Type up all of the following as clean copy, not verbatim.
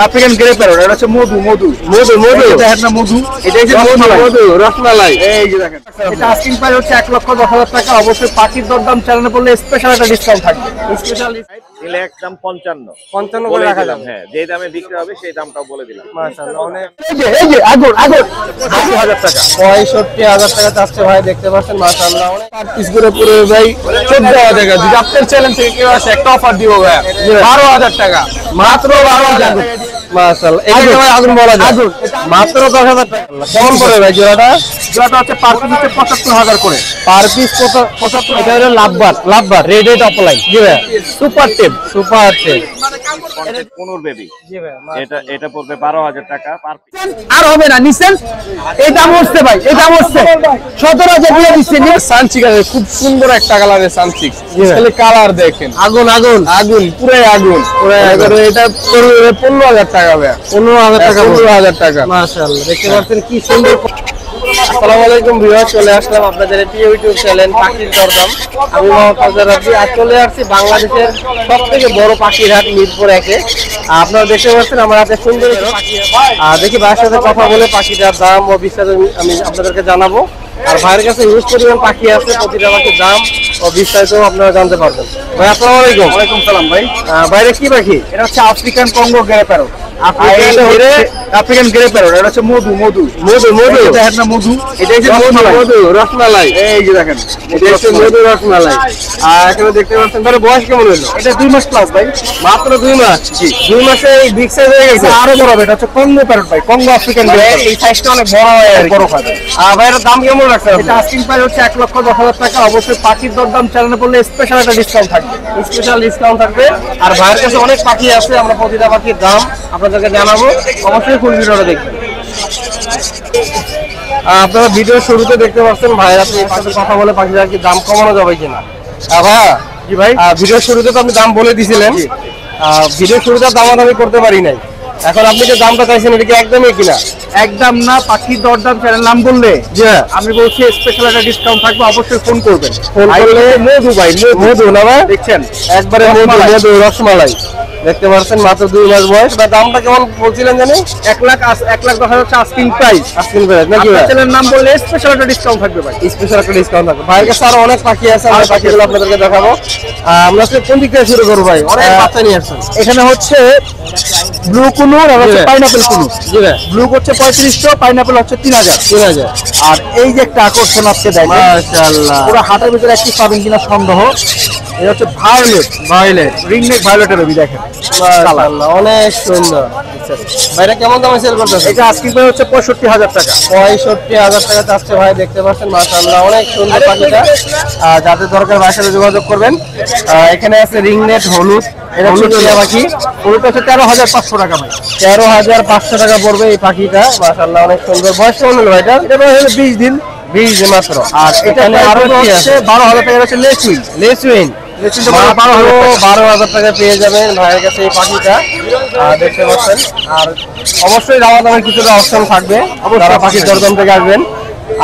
African grey parrot, এটা হচ্ছে মধু মধু মধু মধু, দেখেন না মধু, এটা হচ্ছে মধু মধু রসমালাই। এই যে দেখেন, এটা আস্কিং প্রাইস হচ্ছে 1,10,000 টাকা। অবশ্যই পাখির দরদাম চ্যানেলে পড়লে স্পেশাল একটা ডিসকাউন্ট থাকবে। স্পেশাল নিলে একদম 55 করে রাখা যাবে। হ্যাঁ, যে দামে বিক্রি হবে সেই দামটাও বলে দিলাম। মাশাআল্লাহ, অনেক। এই যে আগুন আগুন 60,000 টাকা, 65,000 টাকা চাচ্ছে ভাই, দেখতে পাচ্ছেন। মাশাআল্লাহ, অনেক পার পিস করে পুরো ভাই 14,000 টাকা। যদি আপনার চ্যানেল থেকে কেউ আসে একটা অফার দিব ভাই, 12,000 টাকা, মাত্র 12,000। মাশাআল্লাহ, এই যে ভাই আগুন বলা যায় মাত্র 10,000 টাকা। কেমন করে ভাই জোড়াটা? জোড়াটা হচ্ছে পার পিস হচ্ছে 75,000 করে, পার পিস 75। এটা হলো লাভবার রেড রেড অফলাইন। জি ভাই, সুপার টেপ কোনোর বেবি। জি ভাই, এটা পড়বে 12,000 টাকা পার পিস। আর হবে না নিছেন, এই দাম হচ্ছে ভাই, এই দাম হচ্ছে 17,000 দিয়ে দিচ্ছেন। সানচিক আছে, খুব সুন্দর একটা কালারের সানচিক, খালি কালার দেখেন, আগুন আগুন আগুন, পুরাই আগুন পুরাই আগুন। এটা 15,000 টাকা ভাই, 15,000 টাকা। মাশাআল্লাহ, দেখতে পাচ্ছেন কি সুন্দর। আসসালামু আলাইকুম ভিউয়ার, চলে আসলাম আপনাদের প্রিয় ইউটিউব চ্যানেল পাখির দরদাম। আমি মোহাম্মদ ফজল রাব্বি। আজ চলে আসছি বাংলাদেশের সবথেকে বড় পাখির হাট মিরপুর 1-এ। আপনারা দেখতে পাচ্ছেন আমার হাতে সুন্দর পাখি। দেখি ভাইয়ের সাথে কথা বলে পাখিটার দাম ও বিস্তারিত আমি আপনাদেরকে জানাবো। আর ভাইয়ের কাছে হিউজ পরিমাণ পাখি আছে, প্রতিটা পাখির দাম ও বিস্তারিত আপনারা জানতে পারবেন। ভাই আসসালামু আলাইকুম। ওয়ালাইকুম সালাম ভাই। বাইরে কি পাখি? এটা হচ্ছে African Congo grey parrot. African grey parrot, এটা হচ্ছে মধু মধু মধু মধু, দেখেন না মধু, এটা হচ্ছে মধু রসমালাই। এই যে দেখেন, এটা হচ্ছে মধু রসমালাই। আর এখানে দেখতে পাচ্ছেন, তাহলে বয়স কেমন হলো? এটা 2 মাস প্লাস ভাই, মাত্র 2 মাস। জি, 2 মাসে এই বিগ সাইজ হয়ে গেছে, আরো বড় হবে। এটা হচ্ছে কঙ্গো প্যারট ভাই, কঙ্গো আফ্রিকান গ্রে প্যারট। এই সাইজটা অনেক বড় হয় আর বড় হয়। আর ভাই এর দাম কেমন রাখছেন? এটা আস্কিং প্রাইস হচ্ছে 1,10,000 টাকা। অবশ্যই পাখির দরদাম চ্যানেলে পড়লে স্পেশাল একটা ডিসকাউন্ট থাকবে, স্পেশাল ডিসকাউন্ট থাকবে। আর ভাইয়ের কাছে অনেক পাখি আছে, আমরা প্রতিটা পাখির দাম আপনাদেরকে জানাবো। অবশ্যই ফুল ভিডিওটা দেখবেন। আপনারা ভিডিও শুরুতে দেখতে পাচ্ছেন ভাই আপনি পাখির কথা বলে পাখির কি দাম কমানো যাবে কিনা। ভাই জি ভাই, ভিডিও শুরুতে তো আপনি দাম বলে দিয়েছিলেন, ভিডিও শুরুতে দামাদামি করতে পারি নাই। এখন আপনি যে দামটা চাইছেন এটা কি একদমই কিনা? একদম না, পাখির দরদাম চ্যানেল নাম বললে আমি বলছি স্পেশাল একটা ডিসকাউন্ট থাকবে। অবশ্যই ফোন করবেন। ফোন করলে মধু ভাই, মধু না ভাই, দেখছেন একবারে মধু রসমালাই। দেখতে পাচ্ছেন মাত্র 2 মাস বয়স। বা দামটা কেমন বলছিলেন জানেন? 1,10,000 আস্কিং প্রাইস। আস্কিং প্রাইস নাকি ভাই? চ্যানেল নাম বললে স্পেশাল একটা ডিসকাউন্ট থাকবে ভাই, স্পেশাল একটা ডিসকাউন্ট থাকবে। ভাইয়ের কাছে আরো অনেক পাখি আছে, আমি পাখিগুলো আপনাদেরকে দেখাবো। আমরা কোন দিক থেকে শুরু করব ভাই? অনেক বাচ্চা নিয়ে আসছেন। এখানে হচ্ছে ব্লু কুনু আর হচ্ছে পাইনাপল কুনু। জি ভাই, ব্লু হচ্ছে 3500, পাইনাপল হচ্ছে 3,000। আর এই যে একটা আকর্ষণ আজকে দেখেন, মাশাআল্লাহ, পুরো হাটের ভিতরে একটি পাবেন কিনা সন্দেহ। এটা হচ্ছে ভায়োলেট রিংনেক ভায়োলেটের রবি, দেখেন মাশাআল্লাহ, অনেক সুন্দর। ভাইরা কেমন দামে সেল করতেছে? এটা আজকে প্রায় হচ্ছে 65,000 টাকা। 65,000 টাকা চাচ্ছে ভাই, দেখতে পাচ্ছেন মাশাআল্লাহ, অনেক সুন্দর পাখিটা। যাদের দরকার ভাইয়ের সাথে যোগাযোগ করবেন। এখানে আছে রিংনেট হলুদ, এটা হচ্ছে টিয়া পাখি। হলুদটা হচ্ছে 13,500 টাকা ভাই, 13,500 টাকা পড়বে এই পাখিটা। মাশাআল্লাহ, অনেক সুন্দর। বয়স কেমন হলো ভাইটা? এটা হলো 20 দিন মাত্র। আর এখানে আরো হচ্ছে 12,000 টাকা হচ্ছে লেসুইন 12,000 টাকা পেয়ে যাবেন ভাইয়ের কাছে এই পাখিটা, দেখতে পাচ্ছেন। আর অবশ্যই দামের কিছুটা অপশন থাকবে, যারা পাখির দরদাম থেকে আসবেন।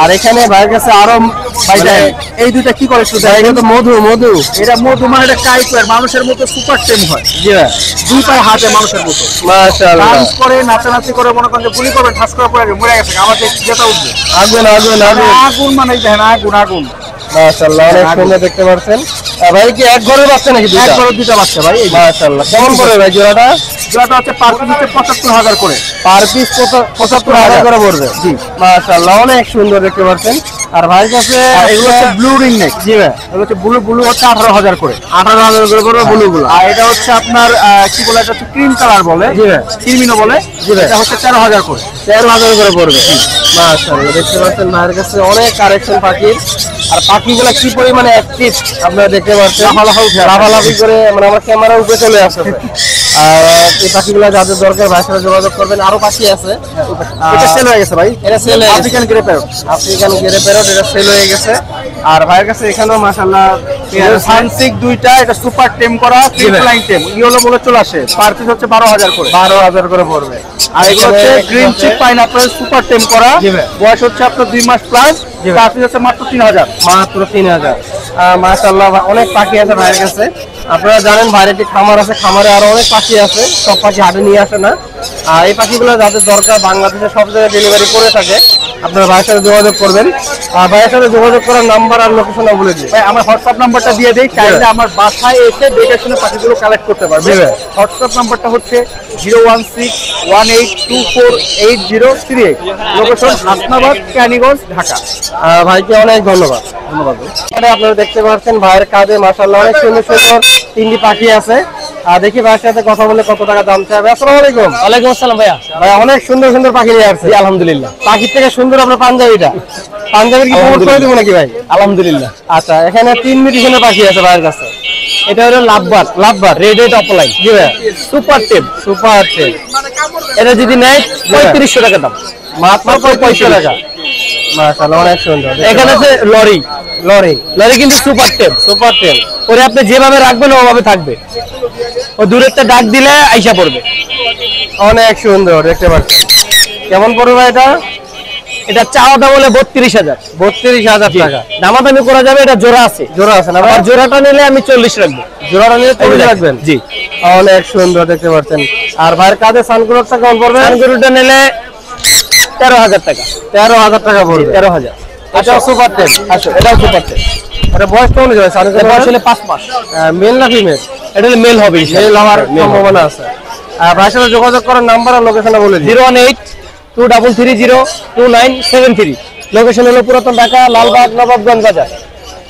আর এখানে ভাইয়ের কাছে আরো ভাই এই দুইটা কি করে একটু দেখা, এটা মধু এটা মধু মানে এটা কাইপার, মানুষের মতো সুপার টেম হয়। জি ভাই, 2 পায়ে হাতে মানুষের মতো। মাশাআল্লাহ, ডান্স করে নাচানাচি করে, মনে করেন যে গুলি করবে, ঠাস করে পড়ে মরে গেছে, আমাদের যেটা উঠবে আগুন মানে দেখেন আগুন। মাশাআল্লাহ, অনেক সুন্দর দেখতে পাচ্ছেন। ভাই কি এক ঘরের বাচ্চা নাকি? এক ঘরের 2টা বাচ্চা ভাই। মাশাআল্লাহ, কেমন পড়ে ভাই জোড়াটা? জোড়াটা হচ্ছে পার পিস 75,000 করে, পার পিস 75,000 করে পড়বে। জি মাশাআল্লাহ, অনেক সুন্দর দেখতে পাচ্ছেন। আর ভাইয়ের কাছে এগুলো হচ্ছে ব্লু রিং নেক। জি ভাই, এগুলো হচ্ছে ব্লু হচ্ছে 18,000 করে, 18,000 করে পড়বে ব্লু গুলো। আর এটা হচ্ছে আপনার কি বলে, এটা হচ্ছে ক্রিম কালার বলে। জি ভাই, ক্রিমিনো বলে। জি ভাই, এটা হচ্ছে 13,000 করে, 13,000 করে পড়বে। মাশাআল্লাহ, দেখতে পাচ্ছেন ভাইয়ের কাছে অনেক কালেকশন পাখির। আর পাখিগুলো কি পরিমাণে অ্যাক্টিভ আপনারা দেখতে পাচ্ছেন, লাফালাফি করে, মানে আমার ক্যামেরার উপরে চলে আসছে। আর এই পাখিগুলো যাদের দরকার ভাইয়ের সাথে যোগাযোগ করবেন। আরো পাখি আছে, এটা সেল হয়ে গেছে ভাই, এটা সেল হয়ে গেছে। আফ্রিকান গ্রে প্যারট, এটা সেল হয়ে গেছে। আর ভাইয়ের কাছে এখানেও মাশাআল্লাহ সানসিক 2টা, এটা সুপার টেম করা ফ্লাইং টেম, ইয়েলো বলে চলে আসে। পার পিস হচ্ছে 12,000 করে, 12,000 করে পড়বে। আর এগুলো হচ্ছে গ্রিন চিপ পাইনাপল সুপার টেম করা, বয়স হচ্ছে আপনার 2 মাস প্লাস, পার পিস হচ্ছে মাত্র 3,000। মাত্র 3,000। মাশাআল্লাহ, অনেক পাখি আছে ভাইয়ের কাছে। আপনারা জানেন বাইরে একটি খামার আছে, খামারে আরো অনেক পাখি আছে, সব পাখি হাটে নিয়ে আসে না। আর এই পাখিগুলো যাদের দরকার বাংলাদেশের সব জায়গায় ডেলিভারি করে থাকে, আপনারা ভাইয়ের সাথে যোগাযোগ করবেন। আর ভাইয়ের সাথে যোগাযোগ করার নাম্বার আর লোকেশনটা বলে দিই। ভাই আমার হোয়াটসঅ্যাপ নাম্বারটা দিয়ে দেই, চাইলে আমার বাসায় এসে দেখে শুনে পাখিগুলো কালেক্ট করতে পারবে। হোয়াটসঅ্যাপ নাম্বারটা হচ্ছে 01618248038, লোকেশন হাসনাবাদ, ক্যানিগঞ্জ, ঢাকা। ভাইকে অনেক ধন্যবাদ। আপনারা দেখতে পাচ্ছেন ভাইয়ের কাজে মাশাআল্লাহ অনেক সুন্দর সুন্দর 3টি পাখি আছে। দেখি ভাইয়ের সাথে কথা বলে কত টাকা দাম চাইবে। আসসালামু আলাইকুম। ওয়ালাইকুম আসসালাম ভাইয়া। ভাই অনেক সুন্দর সুন্দর পাখি নিয়ে আসছে। আলহামদুলিল্লাহ। পাখির থেকে সুন্দর আপনার পাঞ্জাবিটা। পাঞ্জাবির কি খবর করে দেবো নাকি ভাই? আলহামদুলিল্লাহ। আচ্ছা, এখানে 3 মিউটেশনের পাখি আছে ভাইয়ের কাছে। এটা হলো লাভবার রেড হেড অফলাইন। জি ভাই, সুপার টেপ। এটা যদি নেয় 3500 টাকা দাম, মাত্র 3500 টাকা। মাশাআল্লাহ অনেক সুন্দর। এখানে আছে লরি কিন্তু সুপার টেপ। ওরে আপনি যেভাবে রাখবেন ওভাবে থাকবে, ও দূরেরটা ডাক দিলে আইসা পড়বে। অনেক সুন্দর দেখতে পাচ্ছেন। কেমন পড়বে ভাই এটা? এটা চাওয়া দাম হলে 32000। 32000 টাকা। দামাদামি করা যাবে। এটা জোড়া আছে না ভাই? আর জোড়াটা নিলে আমি 40 রাখবো। জোড়াটা নিলে 40 রাখবেন? জি। অনেক সুন্দর দেখতে পাচ্ছেন। আর ভাইয়ের কাছে সানকুলোরটা কেমন পড়বে? সানকুলোরটা নিলে 13000 টাকা। 13000 টাকা পড়বে। 13000। এটা সুপার টেপ। আচ্ছা, এটাও সুপার টেপ। এটা বয়স কেমন যাবে? সানকুলোর বয়স হলে 5 মাস। মেল না ফিমেল? এটা মেল হবে। মেল হওয়ার সম্ভাবনা আছে। ভাইয়ের সাথে যোগাযোগ করার নাম্বার আর লোকেশনটা বলে দিন। 01823322973। লোকেশন হলো পুরাতন ঢাকা, লালবাগ, নবাবগঞ্জ বাজার।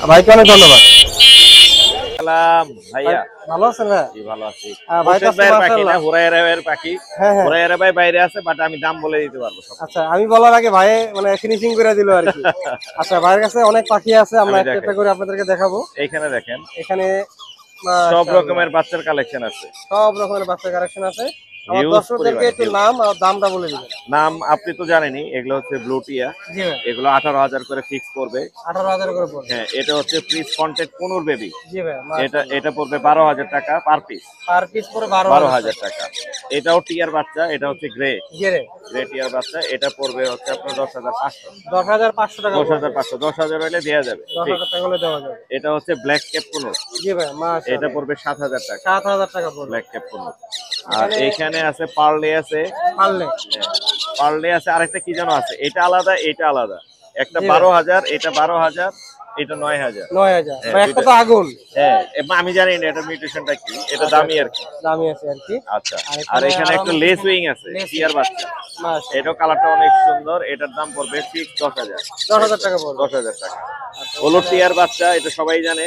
ভাইকে অনেক ধন্যবাদ। সালাম ভাইয়া, ভালো আছেন ভাই? জি ভালো আছি। ভাই তো ভাইয়ের পাখি না, মাশাআল্লাহ। হুরায়রা ভাইয়ের পাখি। হ্যাঁ, হ্যাঁ। হুরায়রা ভাই বাইরে আছে, বাট আমি দাম বলে দিতে পারবো সব। আচ্ছা, আমি বলার আগে ভাই মানে ফিনিশিং করে দিল আর কি। আচ্ছা, ভাইয়ের কাছে অনেক পাখি আছে, আমরা আমি একটা একটা করে আপনাদেরকে দেখাবো। এইখানে দেখেন এখানে সব রকমের বাচ্চার কালেকশন আছে। সব রকমের বাচ্চা কালেকশন আছে। আমার Huge দর্শকদেরকে পরিমাণে, একটু huge। নাম আর দামটা বলে দিবেন। নাম আপনি তো জানেনই, এগুলো হচ্ছে ব্লু টিয়া। জি ভাই, এগুলো 18000 করে ফিক্স করবে। 18000 করে পড়বে। হ্যাঁ, এটা হচ্ছে প্রিন্স কন্টেক্ট কোনুর বেবি। জি ভাই, এটা পড়বে 12000 টাকা পার পিস। পার পিস পড়ে 12000 12000 টাকা। এটাও টিয়ার বাচ্চা, এটা হচ্ছে গ্রে গেরে টিয়ার বাচ্চা। এটা পড়বে হচ্ছে আপনার 10500। 10500 টাকা পড়বে। 10500, 10000 হলে দেওয়া যাবে। 10000 টাকা হলে দেওয়া যাবে। এটা হচ্ছে ব্ল্যাক ক্যাপ কোনুর। জি ভাই, মাশাআল্লাহ। এটা পড়বে 7000 টাকা। 7000 টাকা পড়বে। Black cap কোনুর। আর এইখানে আছে পার্লে আছে, পারলে পার্লে আছে, আরেকটা কি যেন আছে, এটা আলাদা এটা আলাদা। একটা জি। 12000, এটা 12000, এটা 9000। 9000 হ্যাঁ, ভাই, একটা তো আগুন। হ্যাঁ, আমি জানি না এটা মিউটেশনটা কি, এটা দামি আর কি। দামি আছে আর কি। আচ্ছা, আর আর এখানে একটা লেস উইং আছে টিয়ার বাচ্চা। মাশাআল্লাহ, এটাও কালারটা অনেক সুন্দর। এটার দাম পড়বে ফিক্স 10000। 10000 টাকা পড়বে। 10000 টাকা। হলুদ টিয়ার বাচ্চা, এটা সবাই জানে,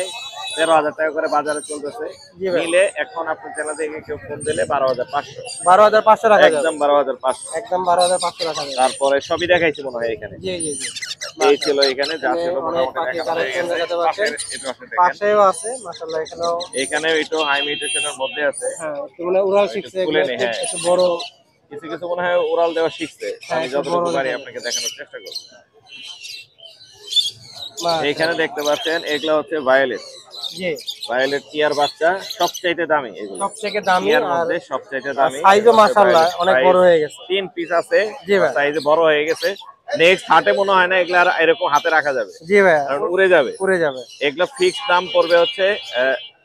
13000 টাকা করে বাজারে চলতেছে। জি ভাই। নিলে এখন আপনার চ্যানেল থেকে কেউ ফোন দিলে 12500। 12500 টাকা যাবে। একদম 12500। একদম 12500 টাকা যাবে। তারপরে সবই দেখাইছি মনে হয় এখানে। জি জি জি। এই ছিল এখানে যা ছিল অনেক মোটামুটি পাখি দেখানো হয়ে কালেকশন গেছে। দেখাতে পাচ্ছেন। এটা আছে দেখেন। পাশেও আছে মাশাআল্লাহ, এখানেও এখানে একটু হাই মিউটেশনের মধ্যে আছে। হ্যাঁ, একটু মানে উড়াল শিখছে, তুলে এগুলো নে, হ্যাঁ। একটু বড়। কিছু কিছু মনে হয় ওরাল দেওয়া শিখছে। হ্যাঁ, আমি একটু যতটুকু বড় পারি দেখানো। আপনাকে দেখানোর চেষ্টা করব। মাশাআল্লাহ। এখানে দেখতে পাচ্ছেন এগুলা হচ্ছে ভায়োলেট। জি, ভায়োলেট টিয়ার বাচ্চা সবচাইতে দামি এগুলো। সবথেকে দামি টিয়ার আর মধ্যে সবচাইতে দামি। সাইজও মাশাআল্লাহ অনেক বড় হয়ে গেছে। 3 পিস আছে। জি ভাই। সাইজে বড় হয়ে গেছে। নেক্সট হাটে মনে হয় না এগুলা আর এরকম হাতে রাখা যাবে, জি ভাই, কারণ উড়ে যাবে। উড়ে যাবে। এগুলো ফিক্স দাম পড়বে হচ্ছে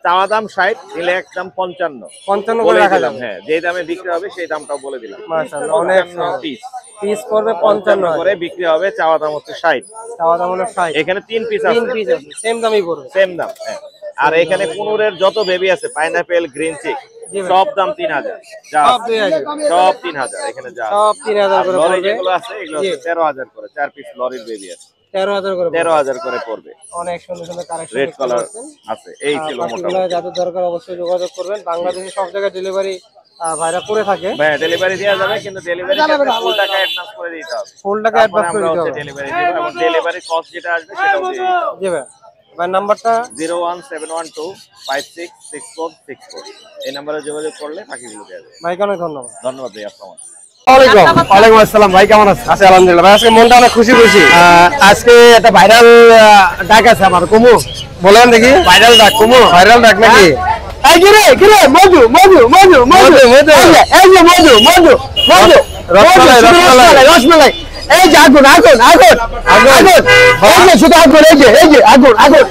চাওয়া দাম 60, নিলে একদম 55। 55 করে বলে রাখা দিলাম, যাবে। হ্যাঁ, যে দামে বিক্রি হবে সেই দামটাও বলে দিলাম। মাশাআল্লাহ অনেক 55 পিস। পিস পড়বে 55 করে 55 বিক্রি হবে, চাওয়া দাম হচ্ছে 60। চাওয়া দাম হলো 60। এখানে 3 পিস 3 আছে, পিস আছে, সেম দামই পড়বে। সেম দাম। হ্যাঁ, আর এখানে কুনুরের যত বেবি আছে, পাইনাপেল, গ্রিন চিক, জি ভাই। সব দাম 3000। যা সব 2000। সব 3000 এখানে যা। সব 3000 করে লরি পড়বে। যেগুলো আছে এগুলো হচ্ছে জি। 13000 করে। 4 পিস লরির বেবি আছে, 13000 করে পড়বে। 13000 করে পড়বে। অনেক সুন্দর সুন্দর কালেকশন রেড কালার আছে। এই ছিল পাখিগুলো মোটামুটি। যাদের দরকার অবশ্যই যোগাযোগ করবেন। বাংলাদেশে সব জায়গায় ডেলিভারি ভাইরা করে থাকে। ভাই ডেলিভারি দেওয়া যাবে, কিন্তু ডেলিভারি ফুল টাকা অ্যাডভান্স করে দিতে হবে। ফুল টাকা তারপরে অ্যাডভান্স করে আমরা দিতে হচ্ছে হবে। ডেলিভারি দেব, এবং ডেলিভারি কস্ট যেটা আসবে সেটাও দিয়ে দিতে হবে। জি ভাই, ভাই নাম্বারটা 01712566464। এই নম্বরে যোগাযোগ করলে পাখিগুলো দেওয়া যাবে। ভাইকে অনেক ধন্যবাদ। ধন্যবাদ ভাই, আসসালামু আলাইকুম। ওয়ালাইকুম আসসালাম ভাই, কেমন আছেন? আছি আলহামদুলিল্লাহ ভাই, আজকে মনটা অনেক খুশি খুশি। আজকে একটা ভাইরাল ডাক আছে আমার, কুমু। বলেন দেখি। ভাইরাল ডাক, কুমু। ভাইরাল ডাক নাকি? এই কিরে কিরে, মধু মধু মধু মধু মধু, মধু। এই যে মধু মধু মধু, রসমালাই, রসমালাই। রসমালাই। এই যে আগুন আগুন আগুন আগুন আগুন, এই যে শুধু আগুন, এই যে আগুন আগুন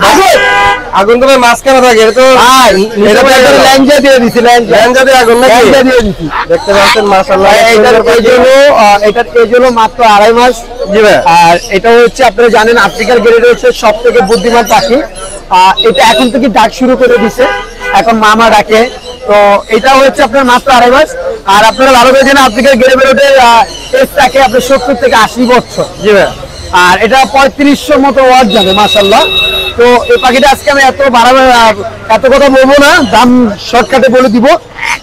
আগুন। আগুন তো ভাই মাঝখানে থাকে, এটা তো এটা তো একবারে ল্যাংজা দিয়ে দিছি, ল্যাংজা দিয়ে আগুন নাকি? ল্যাংজা দিয়ে দিছি। দেখতে পাচ্ছেন মাশাআল্লাহ, এটার এজ হলো মাত্র 2.5 মাস। জি ভাই। আর এটা হচ্ছে আপনারা জানেন আফ্রিকার গ্রেডের হচ্ছে সব থেকে বুদ্ধিমান পাখি। এটা এখন থেকে ডাক শুরু করে দিছে, এখন মামা ডাকে। তো এটা হচ্ছে আপনার মাত্র 2.5 মাস। আর আপনারা ভালো করে জানেন আফ্রিকার গ্রেডের এজ থাকে আপনার 70 থেকে 80 বছর। জি ভাই। আর এটা 3500 মতো ওয়াট যাবে মাশাআল্লাহ। তো এই পাখিটা আজকে আমি এত এত কথা বলবো না, দাম শর্টকাটে বলে দিব।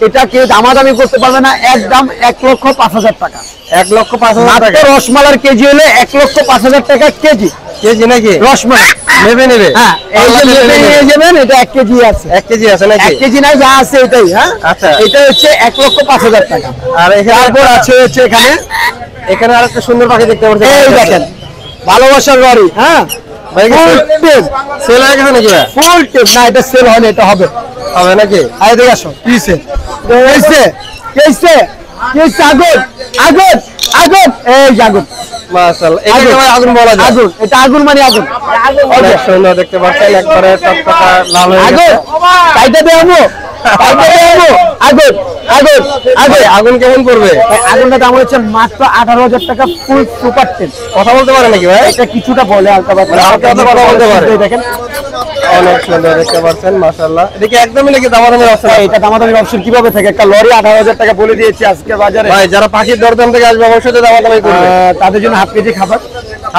এটা কেউ দামাদামি করতে পারবে না, একদম 1,05,000 টাকা। 1,05,000 টাকা। মাত্র রসমালার কেজি হলে 1,05,000 টাকা কেজি। কেজি নাকি? রসমালাই নেবে হ্যাঁ, এই যে নেবে নিয়ে যাবেন, এটা 1 কেজি আছে। 1 কেজি আছে নাকি? 1 কেজি নাই, যা আছে এটাই। হ্যাঁ আচ্ছা। এটা হচ্ছে 1,05,000 টাকা। আর এখানে তারপর আছে হচ্ছে এখানে আরেকটা সুন্দর পাখি দেখতে পাচ্ছেন, এই দেখেন ভালোবাসার লরি। হ্যাঁ ভাই ফুল টেপ সেল হয়ে গেছে নাকি ভাই? ফুল টেপ না, এটা সেল হয় না, এটা হবে হবে নাকি? আরে দেখে আসো কিছে কিছে কিছে কিছে আগুন আগুন আগুন, এই যে আগুন মাশাআল্লাহ, এটাকে ভাই আগুন বলা যায়। আগুন, এটা আগুন মানে আগুন। অনেক সুন্দর দেখতে পাচ্ছেন, একবারে টকটকা লাল হয়ে আগুন গেছে। কাইটা দেবো কাইটা দেবো আগুন আগুন আগুন। আগুন কেমন পড়বে? আগুনটা দাম হচ্ছে মাত্র 18,000 টাকা, ফুল সুপার টেন। কথা বলতে পারে নাকি ভাই? এটা কিছুটা বলে হালকা পাতলা, হালকা পাতলা কথা বলতে পারে। দেখেন অনেক সুন্দর দেখতে পাচ্ছেন মাশাআল্লাহ। এদিকে একদমই নাকি দামাদামি অবস্থা? এটা দামাদামির অপশন কিভাবে থাকে? একটা লরি 18,000 টাকা বলে দিয়েছে আজকে বাজারে। ভাই যারা পাখির দরদাম থেকে আসবে অবশ্যই তো দামাদামি করবে। তাদের জন্য হাফ কেজি খাবার,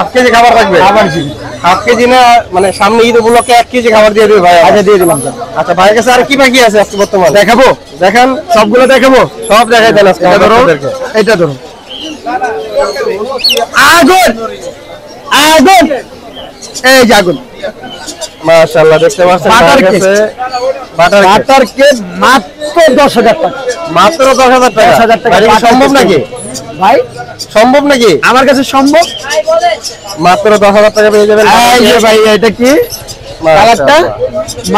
1/2 কেজি খাবার রাখবে? খাবার জি 1/2 কেজি না, মানে সামনে ঈদ উপলক্ষে 1 কেজি খাবার দিয়ে দেবে ভাই। আগে দিয়ে দিলাম। আচ্ছা, ভাইয়ের কাছে আর কি পাখি আছে আজকে বর্তমানে? দেখাবো, দেখান, সবগুলো দেখাবো, সব দেখাই দেন আজকে এটা ধরো, আমাদেরকে। এটা ধরো আগুন আগুন, এই যে আগুন মাশাআল্লাহ দেখতে পাচ্ছেন বাটার ভাইয়ের কাছে বাটার কেক। বাটার কেক মাত্র 10,000 টাকা। মাত্র 10,000 টাকা। 10,000 টাকা ভাই, এটা কি সম্ভব নাকি? ভাই সম্ভব নাকি? আমার কাছে সম্ভব। মাত্র 10,000 টাকা পেয়ে যাবেন। এই যে ভাই এটা কি কালারটা?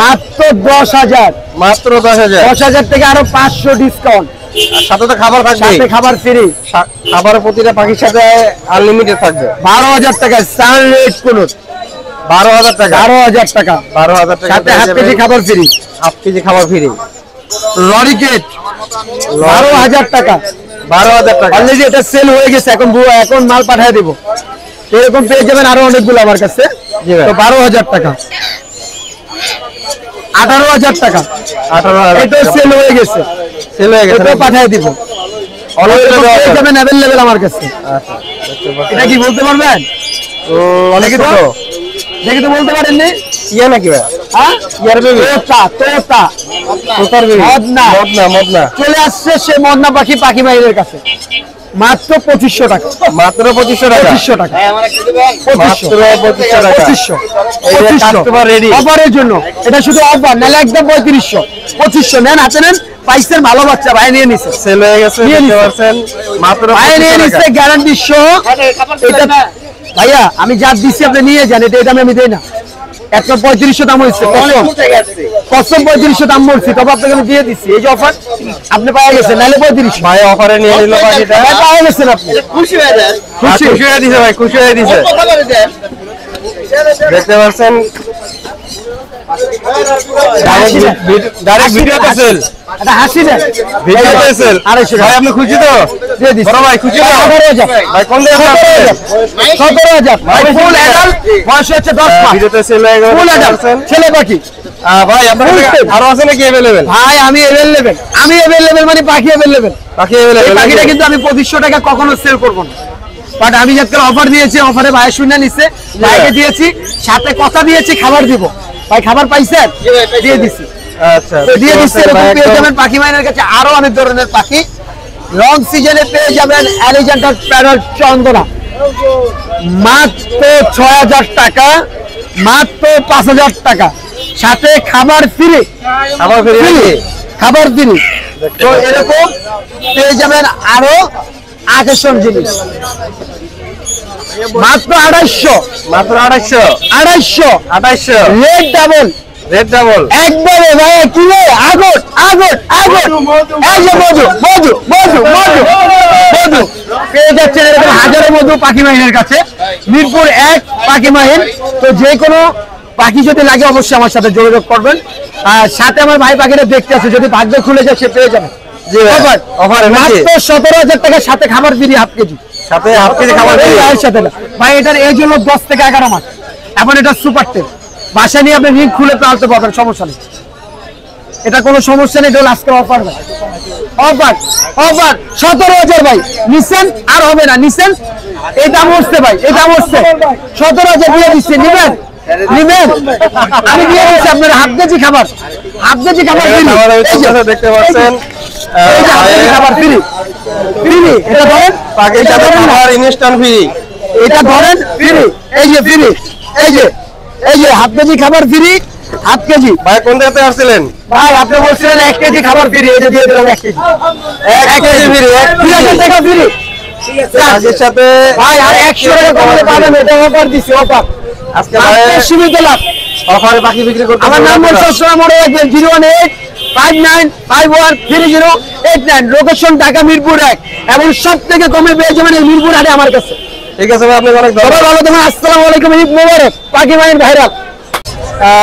মাত্র 10,000। মাত্র 10,000। 10,000 থেকে আরো 500 ডিসকাউন্ট, আর সাথে তো খাবার থাকবে। সাথে খাবার ফ্রি। খাবারের প্রতিটা পাখির সাথে আনলিমিটেড থাকবে। 12,000 টাকা সানরেড কোন 12,000 টাকা। 12,000 টাকা 12,000 টাকা সাথে হাফ কেজি খাবার ফ্রি। 1/2 কেজি খাবার ফ্রি। লরিকেট 12,000 টাকা। 12,000 টাকা। অলরেডি এটা সেল হয়ে গেছে, এখন এখন মাল পাঠিয়ে দেব। এরকম পেয়ে যাবেন আরো অনেকগুলো আমার কাছে। জি ভাই। তো 12,000 টাকা। 18,000 টাকা 18,000 এটা সেল হয়ে গেছে, সেল হয়ে গেছে। এটা পাঠিয়ে দিব। অলরেডি পেয়ে যাবেন अवेलेबल আমার কাছে। আচ্ছা, দেখতে পাচ্ছেন। এটা কি বলতে পারবেন? অনেক দেখি তো, ছোট। দেখি তো বলতে পারেননি? ইয়া নাকি ভাই? হ্যাঁ ইয়ার বেবি। তোতা তোতার বেবি। মদনা। মদনা। চলে আসছে সে মদনা পাখি পাখি ভাইদের কাছে মাত্র 2,500 টাকা। মাত্র 2,500 টাকা। 2,500 টাকা। মাত্র 2,500 টাকা। 2,500 এই যে কাস্টমার রেডি। অফারের জন্য এটা শুধু অফার, নাহলে একদম 3,500। 2,500 নেন, হাতে নেন। পাইছেন ভালো বাচ্চা, ভাই নিয়ে নিছে, সেল হয়ে গেছে, নিয়ে দেখতে নিছে। পাচ্ছেন। মাত্র ভাই নিয়ে 2,500 নিছে টাকা। গ্যারান্টি সহ। এটা ভাইয়া আমি যা দিছি আপনি নিয়ে যান, এটা দামে আমি দেই না। 1,3500 দাম হয়েছে, কসম 3500 দাম বলছি, তবে আপনাকে আমি দিয়ে দিচ্ছি। এই যে অফার আপনি পাওয়া গেছেন, নাহলে 3500। ভাই অফারে নিয়ে নিল পাখিটা। ভাই পাওয়া গেছেন আপনি, খুশি হয়ে দিছে ভাই, খুশি হয়ে দিছে। দেখতে পাচ্ছেন ডাইরেক্ট ভিডিওতে সেল। এটা হাসি দেন, ভিডিওতে সেল। 250 ভাই আপনি খুশি তো? দিয়ে দিচ্ছি। বড় ভাই খুশি তো? 18,000 ভাই কোন জায়গা থেকে আসছেন? 17,000 ভাই, ফুল অ্যাডাল্ট, বয়স হচ্ছে 10 মাস, ভিডিওতে সেল হয়ে গেল। ফুল অ্যাডাল্ট ছেলে পাখি। ভাই আপনার কাছে আরো আছে নাকি अवेलेबल? ভাই আমি अवेलेबल মানে পাখি अवेलेबल। পাখি এই अवेलेबल। পাখিটা কিন্তু আমি 2,500 টাকা কখনো সেল করব না, বাট আমি যাতে অফার দিয়েছি, অফারে ভাই শুনে নিছে, ভাইকে দিয়েছি, সাথে কথা দিয়েছি খাবার দিব। ভাই খাবার পাইছেন? দিয়ে দিছি। আচ্ছা, তো দিয়ে দিচ্ছি। এরকম পেয়ে যাবেন পাখি মাইনের কাছে আরো অনেক ধরনের পাখি। লং সিজনে পেয়ে যাবেন অ্যালিজেন্টার প্যারট চন্দনা মাত্র 6,000 টাকা, মাত্র 5,000 টাকা, সাথে খাবার ফ্রি। আমার ফ্রি। খাবার ফ্রি। তো এরকম পেয়ে যাবেন আরো আকর্ষণ জিনিস মাত্র 2,500। মাত্র 2,500। 2,500 রেড ডাবল, রেড ডাবল। একবারে ভাই কি রে আগুন আগুন আগুন। এই যে মধু মধু মধু মধু মধু পেয়ে যাচ্ছেন, এরকম হাজারো মধু শুধু পাখি মাহিনের কাছে, মিরপুর 1 পাখি মাহিন। তো যে কোনো পাখি যদি লাগে অবশ্যই আমার সাথে যোগাযোগ করবেন। আর সাথে আমার ভাই পাখিটা দেখতে আছে, যদি ভাগ্য খুলে যায় সে পেয়ে যাবে। জি ভাই, অফার অফার মাত্র 17,000 টাকা, সাথে খাবার ফ্রি হাফ কেজি, সাথে হাফ কেজি খাবার এই free। ভাইয়ের সাথে না ভাই, এটার এজ হলো 10 থেকে 11 মাস। এখন এটা সুপার টেপ, বাসা নিয়ে আপনি রিং খুলে পালতে পারবেন, সমস্যা নেই, এটা কোনো সমস্যা নেই। এটা হলো আজকের অফার ভাই, অফার অফার 17,000 ভাই, নিছেন আর হবে না, নিছেন এই দাম হচ্ছে ভাই, এই দাম হচ্ছে 17,000 দিয়ে দিচ্ছে, নিবেন নিবেন, আমি দিয়ে দিচ্ছি আপনার হাফ কেজি খাবার, হাফ কেজি খাবার free। খাবার আমি এই যে, চোখে দেখতে পাচ্ছেন, এই যে হাফ কেজি খাবার ফ্রি, ফ্রি, এটা ধরেন, পাখির এটা সাথে ধরেন না। খাবার ইনস্ট্যান্ট ফ্রি। এটা ধরেন ফ্রি, এই যে ফ্রি, এই যে হাফ কেজি খাবার ফ্রি, হাফ কেজি। ভাই কোন জায়গাতে আসছিলেন? ভাই আপনি বলছিলেন 1 কেজি খাবার ফ্রি, এই যে দিয়ে দিলাম 1 কেজি, 1 কেজি ফ্রি, 1 3,000 টাকা ফ্রি পাখির সাথে ভাই, আর 100 টাকা কমে পাবেন, এটা অফার দিছি, অফার আজকে ভাই সুবিধা লাভ। অফারে পাখি বিক্রি করতে আমার নাম্বার সবসময় মনে রাখবেন 01859513089, লোকেশন ঢাকা মিরপুর 1, এবং সব থেকে কমে পেয়ে যাবেন এই মিরপুর হাটে আমার কাছে। ঠিক আছে ভাই, আপনাকে অনেক সবাই ধন্যবাদ। ভালো থাকুন, আসসালামু আলাইকুম, ঈদ মোবারক, পাখি মাইন ভাইরাল।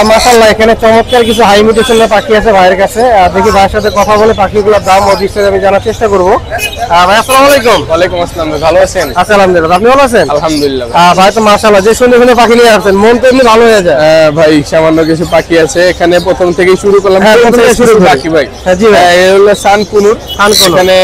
মাশাআল্লাহ, এখানে চমৎকার কিছু হাই মিউটেশনের পাখি আছে ভাইয়ের কাছে। দেখি ভাইয়ের সাথে কথা বলে পাখিগুলোর দাম ও বিস্তারিত আমি জানার চেষ্টা করবো। ভাই আসসালামু আলাইকুম। ওয়ালাইকুম আসসালাম, ভালো আছেন? আচ্ছা আলহামদুলিল্লাহ, আপনি ভালো আছেন? আলহামদুলিল্লাহ। ভাই তো মাশাআল্লাহ, যে সুন্দর সুন্দর পাখি নিয়ে আসছেন, মন তো এমনি ভালো হয়ে যায়। ভাই সামান্য কিছু পাখি আছে এখানে, প্রথম থেকেই শুরু করলাম। হ্যাঁ, প্রথম থেকে শুরু করি। পাখি ভাই, হ্যাঁ, জি ভাই। এই হলো সানকুনুর। সানকুনুর। এখানে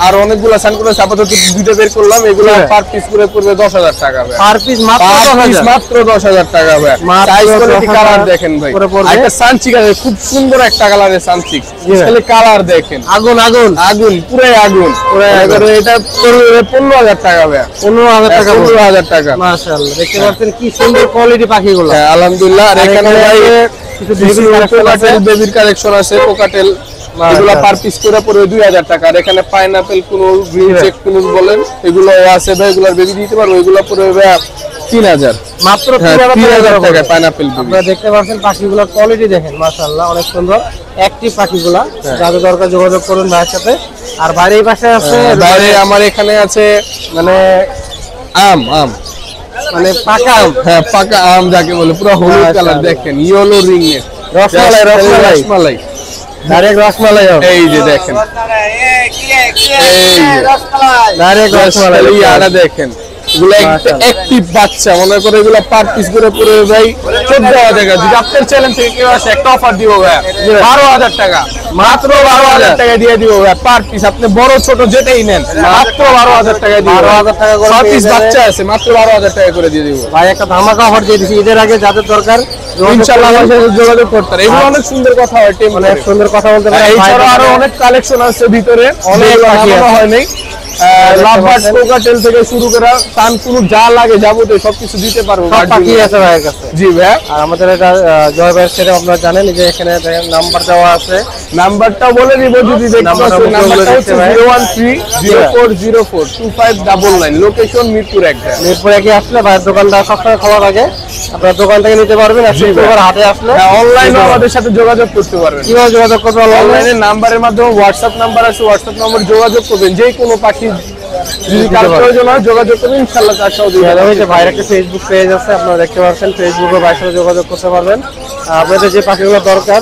আরো অনেকগুলো সানকুনুর আছে, আপাতত দুটো বের করলাম। এগুলো হ্যাঁ। পার পিস করে পড়বে 10,000 টাকা ভাই। পার পিস মাত্র পার পিস 10,000 মাত্র 10,000 টাকা ভাই। মাত্র সাইজ কোয়ালিটি 10,000 কালার দেখেন ভাই, করে পড়বে। একটা সানচিক আছে, খুব সুন্দর একটা কালারের সানচিক, জি ভাই। খালি কালার দেখেন, আগুন আগুন আগুন, পুরাই আগুন। এবারে এটা পড়বে 15,000 টাকা ভাই। 15,000 টাকা। 15,000 টাকা। মাশাআল্লাহ, দেখতে পাচ্ছেন কি সুন্দর কোয়ালিটি পাখিগুলো। হ্যাঁ, আলহামদুলিল্লাহ। আর এখানে ভাই কিছু কিছু baby collection আছে। কোকাটেল বেবির কালেকশন আছে, কোকাটেল এগুলো পার পিস করে পড়বে 2,000 টাকা। আর এখানে পাইনাপেল কুনুল, গ্রিন চেক কুনুল বলেন, এগুলো আছে ভাই, এগুলোর বেবি দিতে পারবো, এগুলো পড়বে 3,000। মাত্র হ্যাঁ, 3,000 টাকা টাকা পাইনাপেল বেবি। আপনারা দেখতে পাচ্ছেন পাখিগুলোর কোয়ালিটি দেখেন, মাশাআল্লাহ অনেক সুন্দর অ্যাক্টিভ পাখিগুলা। যাদের দরকার যোগাযোগ করুন ভাইয়ের সাথে। আর বাইরে এই পাশে আছে বাইরে আমার এখানে আছে মানে আম, আম মানে পাকা আম। হ্যাঁ, পাকা আম যাকে বলে, পুরো হলুদ কালার মাশাআল্লাহ। দেখেন, ইয়েলো রিং এর রসমালাই, রসমালাই। রসমালাই। ডাইরেক্ট রসমালাই হবে। এই যে দেখেন, এই যে ডাইরেক্ট রসমালাই। ইয়াটা দেখেন, এগুলো মাশাআল্লাহ। অ্যাক্টিভ বাচ্চা, মনে করে এগুলো পার পিস করে পড়বে ভাই 14,000 টাকা। যদি আপনার চ্যানেল থেকে কেউ আসে, একটা অফার দিব ভাই, 12,000 টাকা, মাত্র 12,000 টাকা দিয়ে দিব ভাই পার পিস। আপনি বড় ছোট যেটাই নেন, মাত্র 12,000 টাকা দিব। 12,000 টাকা করে 6 পিস পেয়ে যাবে। বাচ্চা আছে, মাত্র 12,000 টাকা করে দিয়ে দিব। ভাই একটা ধামাকা অফার দিয়ে দিচ্ছি ঈদের আগে, যাদের দরকার যোগাযোগ ইনশাআল্লাহ আমার করবেন। সাথে যোগাযোগ করতে পারেন। এগুলো অনেক সুন্দর কথা হয়, টেম অনেক সুন্দর কথা বলতে পারেন। এছাড়াও আরো অনেক কালেকশন আছে ভিতরে, অনেক যেগুলো পাখি নামানো হয় নাই। লাভবার্ড, কোকাটেল থেকে শুরু করে সানকুনুর যা লাগে যাবতীয় সবকিছু দিতে পারবো। সব পাখি আছে ভাইয়ের কাছে। জি ভাই, আর আমাদের এটা জয় ভাইয়ের সাথে আপনারা জানেন যে এখানে নাম্বার দেওয়া আছে। নাম্বারটা বলে দিব যদি দেখতে নাম্বারটা পাচ্ছেন। বলে নাম্বারটা দিতে হচ্ছে ভাই। 01304042599, লোকেশন মিরপুর 1। মিরপুরে কি আসলে ভাইয়ের দোকানটা সবসময় খোলা থাকে, আপনার দোকান থেকে নিতে পারবেন। আর শুক্রবার হাটে আসলে অনলাইনে আমাদের সাথে যোগাযোগ করতে পারবেন। কিভাবে যোগাযোগ করবেন? অনলাইনে নাম্বারের মাধ্যমে হোয়াটসঅ্যাপ নাম্বার আছে, হোয়াটসঅ্যাপ নম্বর যোগাযোগ করবেন। যে কোনো পাখি যদি কারো প্রয়োজন হয় যোগাযোগ করবেন, ইনশাআল্লাহ তার সাথে দিতে পারবো। যে ভাইয়ের একটা ফেসবুক পেজ আছে, আপনারা দেখতে পাচ্ছেন, ফেসবুকে ভাইয়ের সাথে যোগাযোগ করতে পারবেন। আপনাদের যে পাখিগুলো দরকার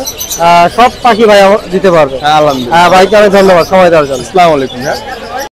সব পাখি ভাই দিতে পারবে। আলহামদুলিল্লাহ। ভাইকে অনেক ধন্যবাদ সময় দেওয়ার জন্য। আসসালামু আলাইকুম। হ্যাঁ।